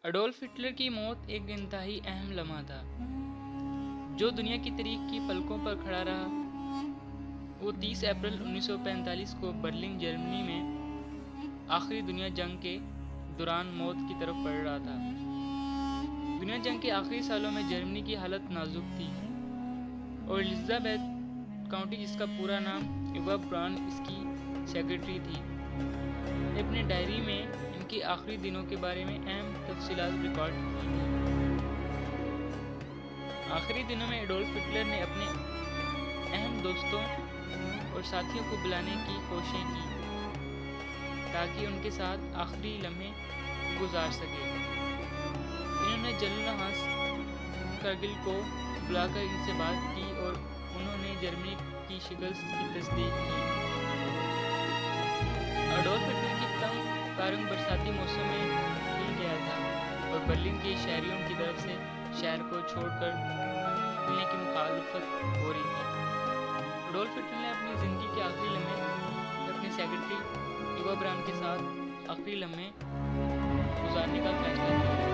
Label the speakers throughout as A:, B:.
A: Adolf Hitler की मौत एक इंतहाई अहम लम्हा था जो दुनिया की तारीख की पलकों पर खड़ा रहा। वो 30 अप्रैल 1945 को बर्लिन जर्मनी में आखिरी दुनिया जंग के दौरान मौत की तरफ बढ़ रहा था। दुनिया जंग के आखिरी सालों में जर्मनी की हालत नाजुक थी और एलिजाबेथ काउंटी, जिसका पूरा नाम इवा ब्राउन, इसकी सेक्रेटरी थी, ने अपनी डायरी में इनके आखिरी दिनों के बारे में अहम तफसीलात रिकॉर्ड की थी। आखिरी दिनों में एडोल्फ हिटलर ने अपने अहम दोस्तों और साथियों को बुलाने की कोशिशें की ताकि उनके साथ आखिरी लम्हे गुजार सके। इन्होंने जनरल कारगिल को बुलाकर इनसे बात की और उन्होंने जर्मनी की शिकस्त की तस्दीक की। अडोल्फ हिटलर की तंग कारंग बरसाती मौसम में हिल गया था और बर्लिन के शहरियों की तरफ से शहर को छोड़कर मिलने की मुखालफत हो रही थी। अडोल्फ हिटलर ने अपनी ज़िंदगी के आखिरी लम्हे अपने सेक्रेटरी इवा ब्राउन के साथ आखिरी लम्हे गुजारने का फैसला किया।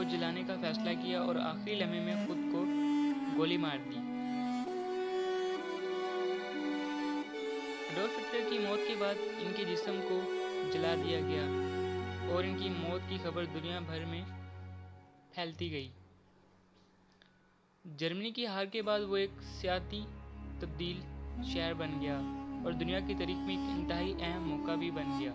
A: जलाने का फैसला किया और आखिरी लम्हे में खुद को गोली मार दी। अडोल्फ हिटलर की मौत के बाद इनके जिस्म को जला दिया गया और इनकी मौत की खबर दुनिया भर में फैलती गई। जर्मनी की हार के बाद वो एक सियासी तब्दील शहर बन गया और दुनिया की तारीख में एक इंतहाई अहम मौका भी बन गया।